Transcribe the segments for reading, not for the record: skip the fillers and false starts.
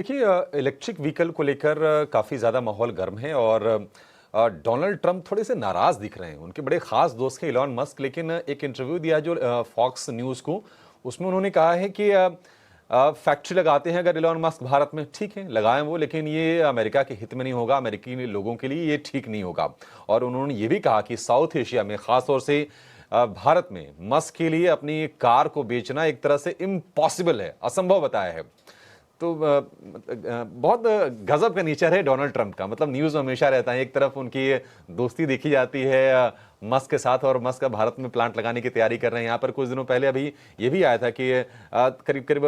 देखिए electric vehicle को लेकर काफ़ी ज़्यादा माहौल गर्म है और डोनाल्ड ट्रंप थोड़े से नाराज़ दिख रहे हैं। उनके बड़े ख़ास दोस्त हैं इलॉन मस्क, लेकिन एक इंटरव्यू दिया जो फॉक्स न्यूज़ को, उसमें उन्होंने कहा है कि फैक्ट्री लगाते हैं अगर इलॉन मस्क भारत में, ठीक है लगाएं वो, लेकिन ये अमेरिका के हित में नहीं होगा, अमेरिकी लोगों के लिए ये ठीक नहीं होगा। और उन्होंने ये भी कहा कि साउथ एशिया में ख़ासतौर से भारत में मस्क के लिए अपनी कार को बेचना एक तरह से इम्पॉसिबल है, असंभव बताया है। तो बहुत गजब का नेचर है डोनाल्ड ट्रंप का। मतलब न्यूज़ में हमेशा रहता है, एक तरफ उनकी दोस्ती देखी जाती है मस्क के साथ, और मस्क भारत में प्लांट लगाने की तैयारी कर रहे हैं। यहाँ पर कुछ दिनों पहले अभी ये भी आया था कि करीब करीब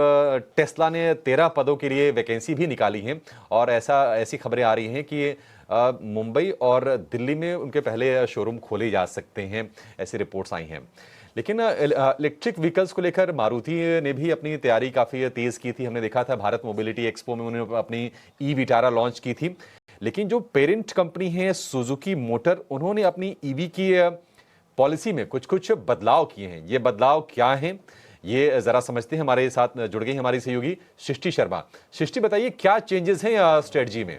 टेस्ला ने 13 पदों के लिए वैकेंसी भी निकाली है, और ऐसी खबरें आ रही हैं कि मुंबई और दिल्ली में उनके पहले शोरूम खोले जा सकते हैं, ऐसी रिपोर्ट्स आई हैं। लेकिन इलेक्ट्रिक व्हीकल्स को लेकर मारुति ने भी अपनी तैयारी काफ़ी तेज़ की थी। हमने देखा था भारत मोबिलिटी एक्सपो में उन्होंने अपनी ई विटारा लॉन्च की थी। लेकिन जो पेरेंट कंपनी है सुजुकी मोटर, उन्होंने अपनी ईवी की पॉलिसी में कुछ कुछ बदलाव किए हैं। ये बदलाव क्या हैं, ये ज़रा समझते हैं। हमारे साथ जुड़ गई हमारी सहयोगी सृष्टि शर्मा। सृष्टि, बताइए क्या चेंजेस हैं स्ट्रेटजी में?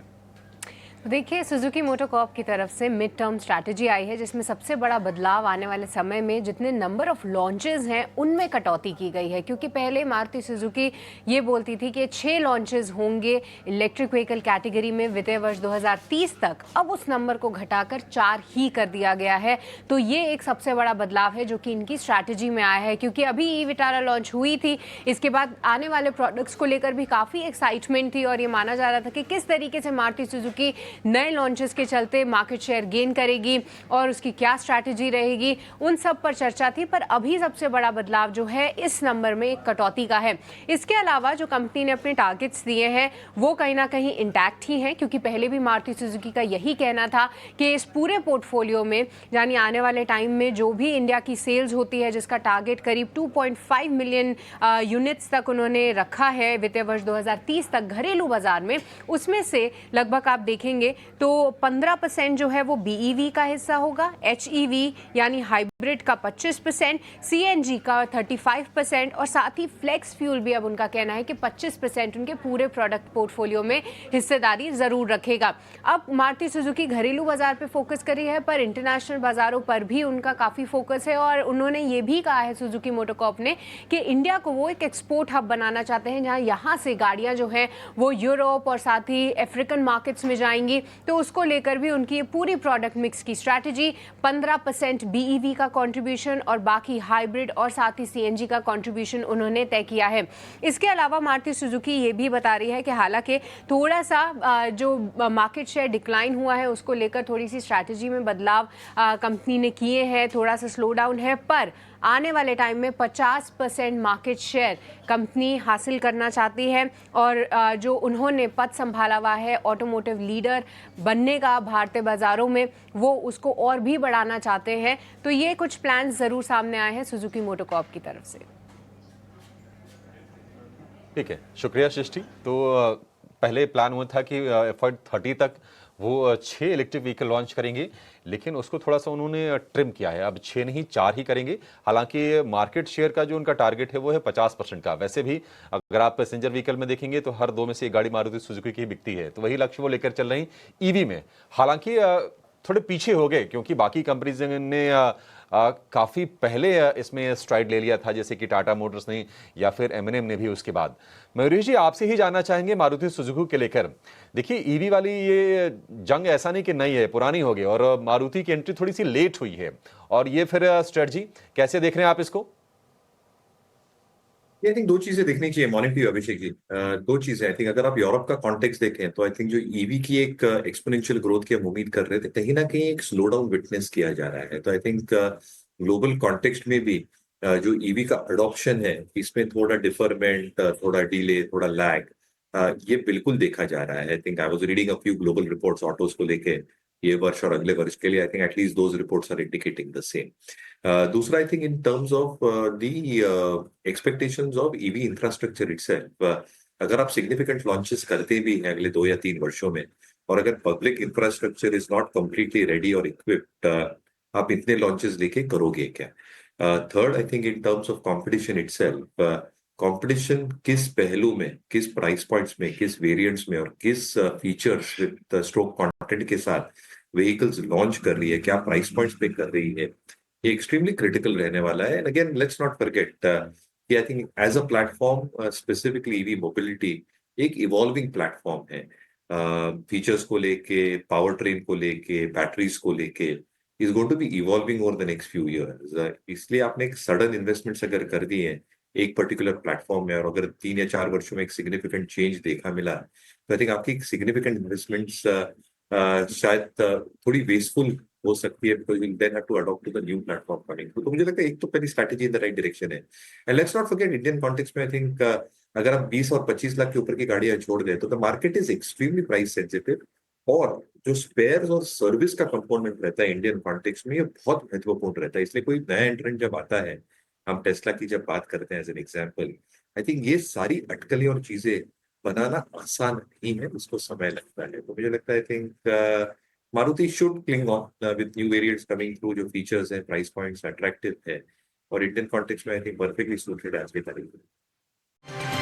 देखिए, सुजुकी मोटर कॉर्प की तरफ से मिड टर्म स्ट्रैटेजी आई है, जिसमें सबसे बड़ा बदलाव आने वाले समय में जितने नंबर ऑफ लॉन्चेस हैं उनमें कटौती की गई है। क्योंकि पहले मारुति सुजुकी ये बोलती थी कि 6 लॉन्चेस होंगे इलेक्ट्रिक व्हीकल कैटेगरी में वित्तीय वर्ष 2030 तक। अब उस नंबर को घटाकर 4 ही कर दिया गया है। तो ये एक सबसे बड़ा बदलाव है जो कि इनकी स्ट्रैटेजी में आया है। क्योंकि अभी ई विटारा लॉन्च हुई थी, इसके बाद आने वाले प्रोडक्ट्स को लेकर भी काफ़ी एक्साइटमेंट थी और ये माना जा रहा था कि किस तरीके से मारुति सुजुकी नए लॉन्चेस के चलते मार्केट शेयर गेन करेगी और उसकी क्या स्ट्रैटेजी रहेगी, उन सब पर चर्चा थी। पर अभी सबसे बड़ा बदलाव जो है इस नंबर में एक कटौती का है। इसके अलावा जो कंपनी ने अपने टारगेट्स दिए हैं वो कहीं ना कहीं इंटैक्ट ही हैं, क्योंकि पहले भी मारुति सुजुकी का यही कहना था कि इस पूरे पोर्टफोलियो में, यानी आने वाले टाइम में जो भी इंडिया की सेल्स होती है, जिसका टारगेट करीब 2.5 मिलियन यूनिट्स तक उन्होंने रखा है वित्तीय वर्ष 2030 तक घरेलू बाजार में, उसमें से लगभग आप देखेंगे तो 15% जो है वो बीईवी का हिस्सा होगा, एचईवी यानी हाइब्रिड का 25%, सीएनजी का 35% और साथ ही फ्लेक्स फ्यूल भी अब उनका कहना है कि 25% उनके पूरे प्रोडक्ट पोर्टफोलियो में हिस्सेदारी जरूर रखेगा। अब मारुति सुजुकी घरेलू बाजार पे फोकस कर रही है, पर इंटरनेशनल बाजारों पर भी उनका काफ़ी फोकस है। और उन्होंने ये भी कहा है सुजुकी मोटर कॉर्प ने कि इंडिया को वो एक एक्सपोर्ट हब बनाना चाहते हैं, जहाँ यहाँ से गाड़ियाँ जो हैं वो यूरोप और साथ ही अफ्रीकन मार्केट्स में जाएंगी। तो उसको लेकर भी उनकी पूरी प्रोडक्ट मिक्स की स्ट्रैटेजी, 15% बीईवी का कंट्रीब्यूशन और बाकी हाइब्रिड और साथ ही सीएनजी का कंट्रीब्यूशन उन्होंने तय किया है। इसके अलावा मारुति सुजुकी ये भी बता रही है कि हालांकि थोड़ा सा जो मार्केट शेयर डिक्लाइन हुआ है उसको लेकर थोड़ी सी स्ट्रैटेजी में बदलाव कंपनी ने किए हैं, थोड़ा सा स्लो डाउन है, पर आने वाले टाइम में 50% मार्केट शेयर कंपनी हासिल करना चाहती है। और जो उन्होंने पद संभाला हुआ है ऑटोमोटिव लीडर बनने का भारतीय बाजारों में, वो उसको और भी बढ़ाना चाहते हैं। तो ये कुछ प्लान ज़रूर सामने आए हैं सुजुकी मोटर कॉर्प की तरफ से। ठीक है, शुक्रिया सृष्टि। तो पहले प्लान हुआ था कि एफर्ट 30 तक वो 6 इलेक्ट्रिक व्हीकल लॉन्च करेंगे, लेकिन उसको थोड़ा सा उन्होंने ट्रिम किया है। अब 6 नहीं 4 ही करेंगे। हालांकि मार्केट शेयर का जो उनका टारगेट है वो है 50% का। वैसे भी अगर आप पैसेंजर व्हीकल में देखेंगे तो हर 2 में से एक गाड़ी मारुति सुजुकी की बिकती है, तो वही लक्ष्य वो लेकर चल रही ईवी में। हालांकि थोड़े पीछे हो गए, क्योंकि बाकी कंपनीज ने काफ़ी पहले इसमें स्ट्राइड ले लिया था, जैसे कि टाटा मोटर्स ने या फिर एमएनएम ने भी उसके बाद। मयूरेश जी, आपसे ही जानना चाहेंगे मारुति सुजुकी के लेकर। देखिए ईवी वाली ये जंग ऐसा नहीं कि नई है, पुरानी हो गई, और मारुति की एंट्री थोड़ी सी लेट हुई है, और ये फिर स्ट्रेटजी कैसे देख रहे हैं आप इसको? ये आई थिंक दो चीजें देखनी चाहिए। Morning to Abhishek ji. दो चीजें आई थिंक, अगर आप यूरोप का कॉन्टेक्स्ट देखें तो आई थिंक जो ईवी की एक एक्सपोनेंशियल ग्रोथ की हम उम्मीद कर रहे थे, कहीं ना कहीं एक स्लो डाउन विटनेस किया जा रहा है। तो आई थिंक ग्लोबल कॉन्टेक्स्ट में भी जो ईवी का अडॉप्शन है, इसमें थोड़ा डिफरमेंट, थोड़ा डिले, थोड़ा लैग, ये बिल्कुल देखा जा रहा है। I think I was reading a few global reports autos को लेके ये वर्ष और अगले वर्ष के लिए। I think at least those reports are indicating the same. दूसरा, I think in terms of the expectations of EV infrastructure itself, अगर आप सिग्निफिकेंट लॉन्चेस करते भी हैं अगले 2 या 3 वर्षों में, और अगर public infrastructure is not completely ready और इक्विप्ड, आप इतने लॉन्चेस लेके करोगे क्या? Third, I think in terms of competition itself, competition किस पहलू में, किस प्राइस पॉइंट्स में, किस वेरिएंट्स में और किस फीचर्स विद स्ट्रोक कंटेंट के साथ व्हीकल्स लॉन्च कर रही है, क्या प्राइस पॉइंट्स पे कर रही है, ये एक्सट्रीमली क्रिटिकल रहने वाला है। And again let's not forget कि I think as a platform specifically EV mobility एक इवॉल्विंग प्लेटफॉर्म है। फीचर्स को लेके, पावर ट्रेन को लेके, बैटरीज को लेके is going to be evolving over the next few years. इसलिए आपने एक सडन इन्वेस्टमेंट्स अगर कर दिए हैं एक पर्टिकुलर प्लेटफॉर्म में और अगर 3 या 4 वर्षों में एक सिग्निफिकेंट चेंज देखा मिला तो आई थिंक आपकी सिग्निफिकेंट इन्वेस्टमेंट्स शायद थोड़ी वेस्टफुल हो सकती है, because you then have to adopt to the new platform coming. तो मुझे लगता है एक तो पहली strategy in the right direction है। And let's not forget Indian context में आई थिंक अगर आप 20 और 25 लाख के ऊपर की गाड़ियां छोड़ दें तो the market is extremely price sensitive. और जो स्पेयर्स और सर्विस का कंपोनेंट रहता है इंडियन कॉन्टेक्स्ट में ये बहुत महत्वपूर्ण रहता है। इसलिए कोई नया एंट्रेंट जब आता है, हम टेस्ला की जब बात करते हैं as an example, I think ये सारी अटकलें और चीजें बनाना आसान नहीं है, इसको समय लगता है। तो मुझे लगता है I think Maruti should cling on with new variants coming through, जो फीचर्स है, प्राइस पॉइंट्स अट्रैक्टिव है और इंडियन कॉन्टेक्स्ट में I think perfectly suited as we.